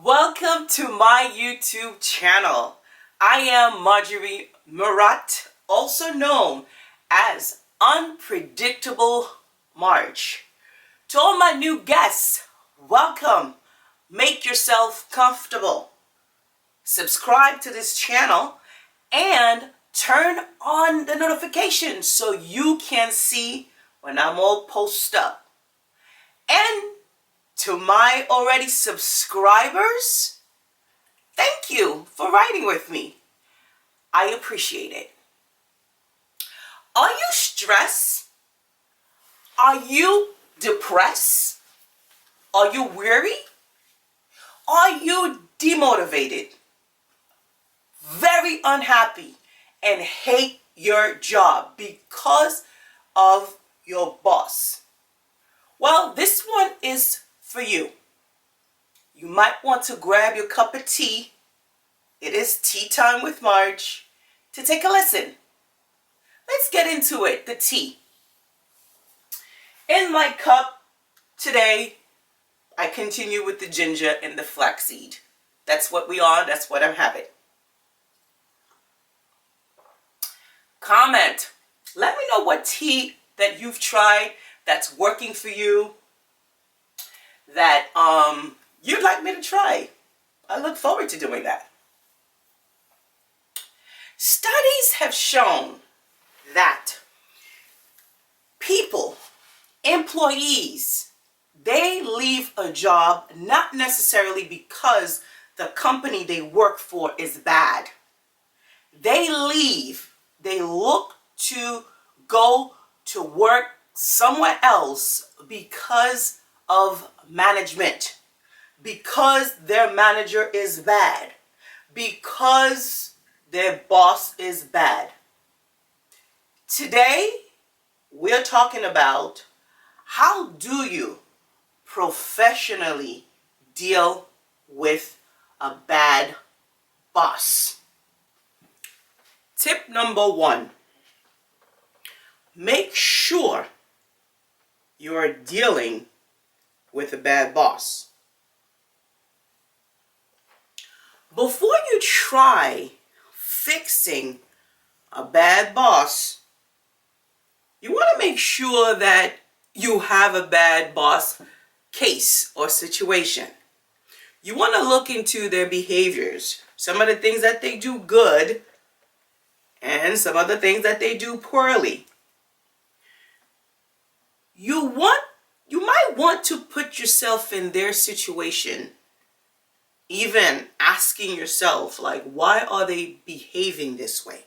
Welcome to my YouTube channel. I am Marjorie Murat, also known as Unpredictable Marge. To all my new guests, welcome. Make yourself comfortable. Subscribe to this channel and turn on the notifications so you can see when I'm all posted up. And to my already subscribers, thank you for riding with me. I appreciate it. Are you stressed? Are you depressed? Are you weary? Are you demotivated? Very unhappy and hate your job because of your boss? Well, this one is for you. You might want to grab your cup of tea. It is tea time with Marge to take a listen. Let's get into it, the tea. In my cup today, I continue with the ginger and the flaxseed. That's what we are, that's what I'm having. Comment. Let me know what tea that you've tried that's working for you, that you'd like me to try. I look forward to doing that. Studies have shown that people, employees, they leave a job not necessarily because the company they work for is bad. They leave, they look to go to work somewhere else because of management, because their manager is bad, because their boss is bad. Today, we're talking about how do you professionally deal with a bad boss. Tip number 1, make sure you are dealing with a bad boss. Before you try fixing a bad boss, you want to make sure that you have a bad boss case or situation. You want to look into their behaviors, some of the things that they do good and some of the things that they do poorly. You might want to put yourself in their situation, even asking yourself, like, why are they behaving this way?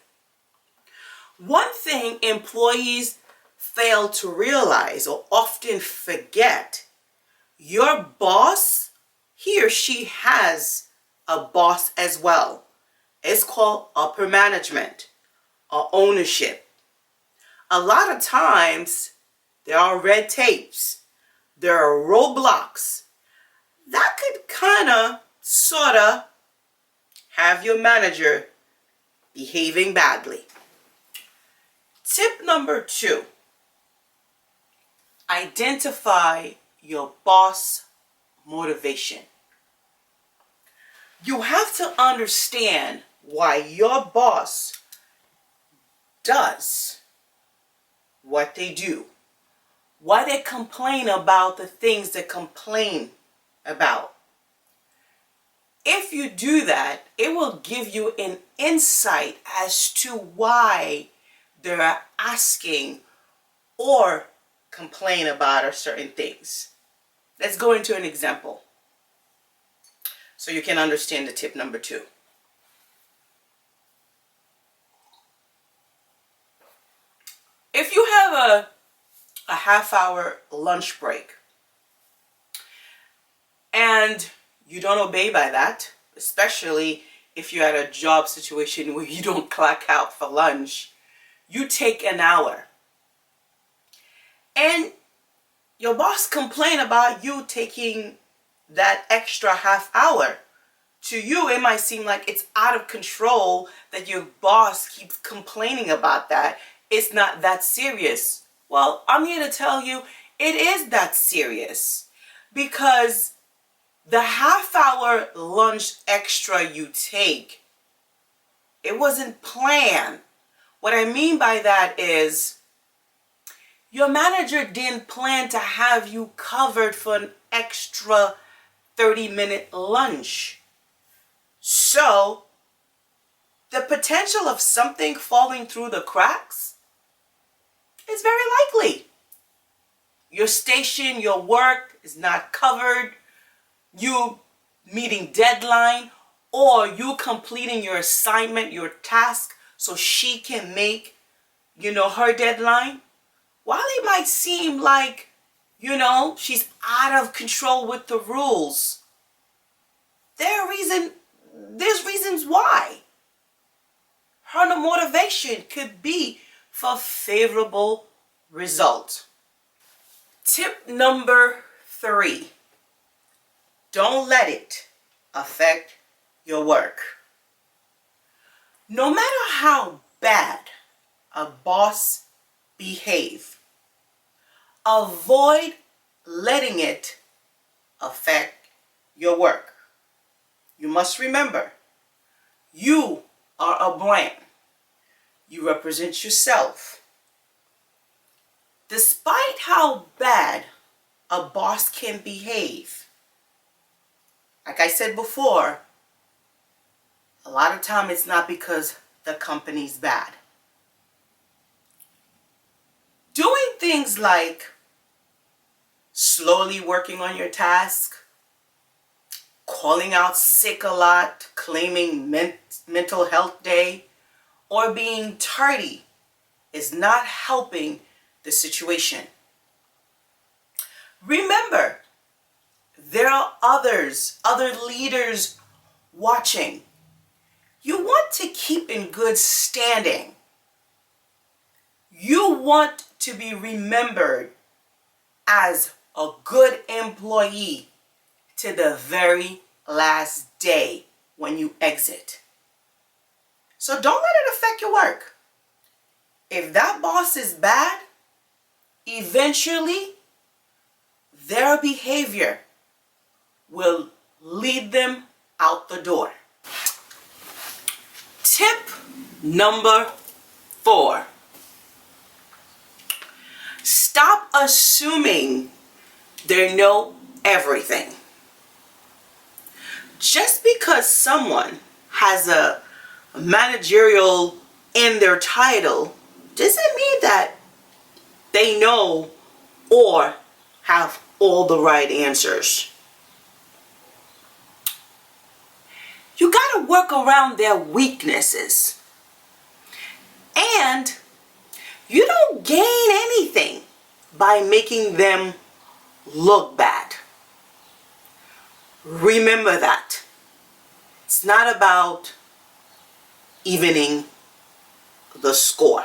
One thing employees fail to realize or often forget, your boss, he or she has a boss as well. It's called upper management or ownership. A lot of times, there are red tapes. There are roadblocks that could kind of, sort of, have your manager behaving badly. Tip number 2, identify your boss motivation. You have to understand why your boss does what they do. Why they complain about the things they complain about. If you do that, it will give you an insight as to why they're asking or complain about certain things. Let's go into an example so you can understand the tip number 2. If you have a half-hour lunch break and you don't obey by that, especially if you're at a job situation where you don't clock out for lunch, you take an hour. And your boss complain about you taking that extra half hour. To you, it might seem like it's out of control that your boss keeps complaining about that. It's not that serious. Well, I'm here to tell you it is that serious, because The half-hour lunch extra you take, it wasn't planned. What I mean by that is your manager didn't plan to have you covered for an extra 30-minute lunch. So, the potential of something falling through the cracks is very likely. Your station, your work is not covered, you meeting deadline, or you completing your assignment, your task, so she can make, her deadline. While it might seem like, she's out of control with the rules, there's reasons why. Her motivation could be for favorable result. Tip number 3. Don't let it affect your work. No matter how bad a boss behaves, avoid letting it affect your work. You must remember, you are a brand. You represent yourself. Despite how bad a boss can behave, like I said before, a lot of time it's not because the company's bad. Doing things like slowly working on your task, calling out sick a lot, claiming mental health day, or being tardy is not helping the situation. Remember, there are other leaders watching. You want to keep in good standing. You want to be remembered as a good employee to the very last day when you exit. So don't let it affect your work. If that boss is bad, eventually their behavior will lead them out the door. Tip number 4. Stop assuming they know everything. Just because someone has a managerial in their title doesn't mean that they know or have all the right answers. You gotta work around their weaknesses. And you don't gain anything by making them look bad. Remember that. It's not about evening the score.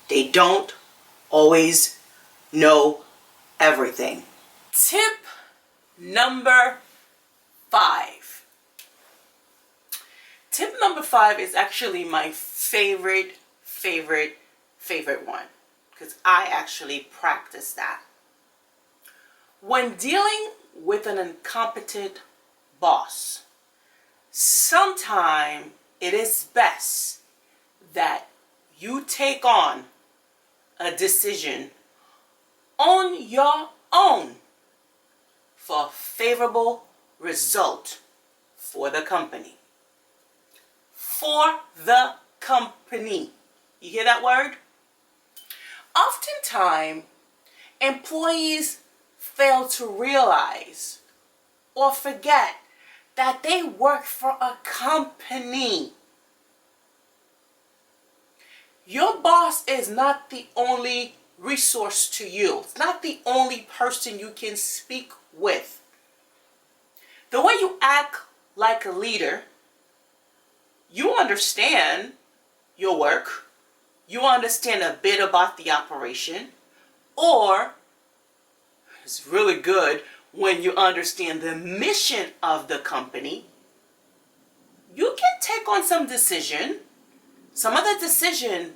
They don't always know everything. Tip number 5. Tip number 5 is actually my favorite one, because I actually practice that. When dealing with an incompetent boss, sometimes it is best that you take on a decision on your own for favorable result for the company. For the company. You hear that word? Oftentimes, employees fail to realize or forget that they work for a company. Your boss is not the only resource to you. It's not the only person you can speak with. The way you act like a leader, you understand your work, you understand a bit about the operation, or it's really good when you understand the mission of the company. You can take on some decision. Some of the decision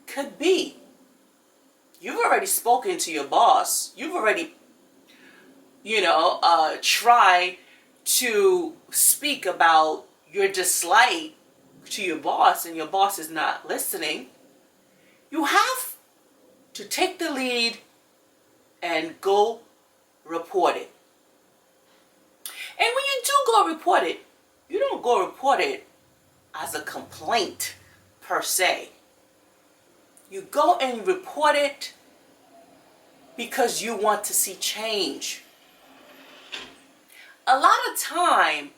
could be, you've already spoken to your boss. You've already try to speak about your dislike to your boss and your boss is not listening, you have to take the lead and go report it. And when you do go report it, you don't go report it as a complaint per se. You go and report it because you want to see change. A lot of time,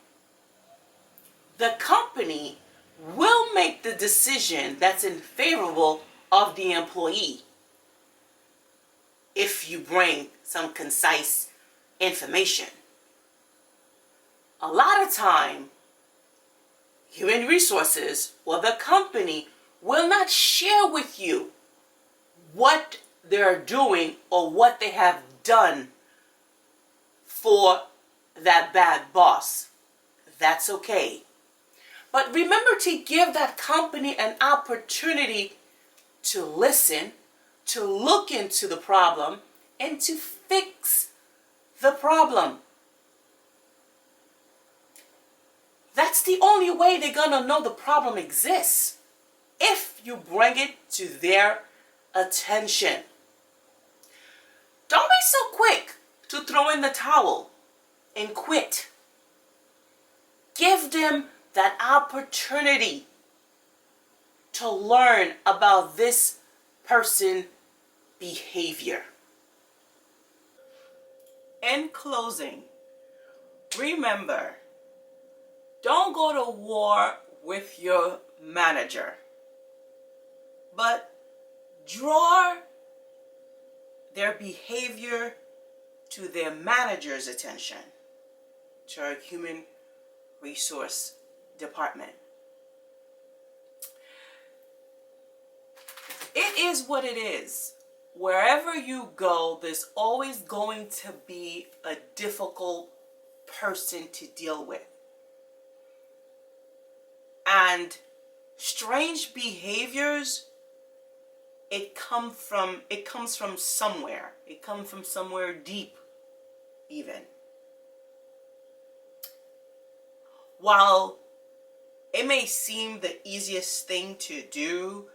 the company will make the decision that's in favorable of the employee if you bring some concise information. A lot of time, human resources or the company will not share with you what they're doing or what they have done for that bad boss. That's okay. But remember to give that company an opportunity to listen, to look into the problem, and to fix the problem. That's the only way they're going to know the problem exists, if you bring it to their attention. Don't be so quick to throw in the towel and quit. Give them that opportunity to learn about this person's behavior. In closing, remember, don't go to war with your manager, but draw their behavior to their manager's attention, to our human resource department. It is what it is. Wherever you go, there's always going to be a difficult person to deal with. And strange behaviors, it comes from somewhere. It comes from somewhere deep, even. While it may seem the easiest thing to do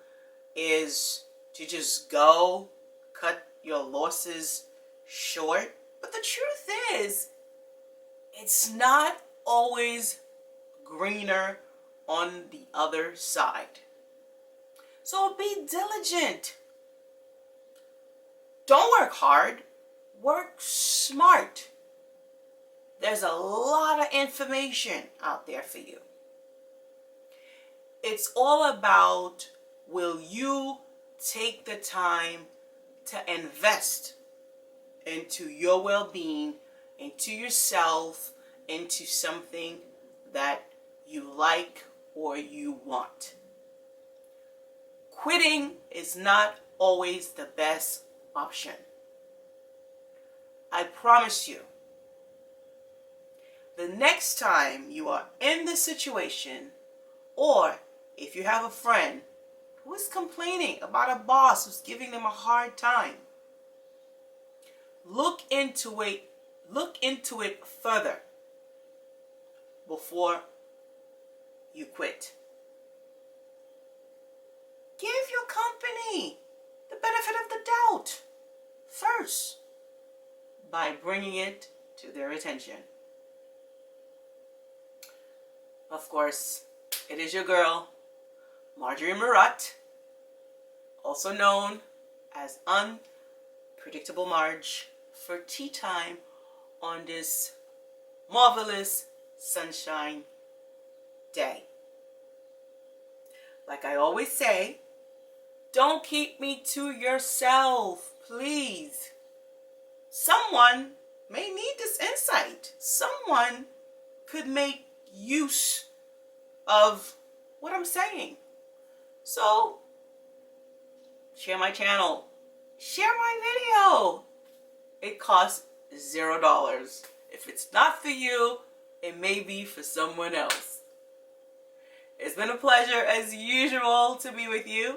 is to just go cut your losses short, but the truth is, it's not always greener on the other side. So be diligent. Don't work hard, work smart. There's a lot of information out there for you. It's all about, will you take the time to invest into your well-being, into yourself, into something that you like or you want. Quitting is not always the best option. I promise you, the next time you are in this situation, or if you have a friend who is complaining about a boss who's giving them a hard time, look into it further before you quit. Give your company the benefit of the doubt first by bringing it to their attention. Of course, it is your girl, Marjorie Murat, also known as Unpredictable Marge, for tea time on this marvelous sunshine day. Like I always say, don't keep me to yourself, please. Someone may need this insight. Someone could make use of what I'm saying. So, share my channel. Share my video. It costs $0. If it's not for you, it may be for someone else. It's been a pleasure as usual to be with you.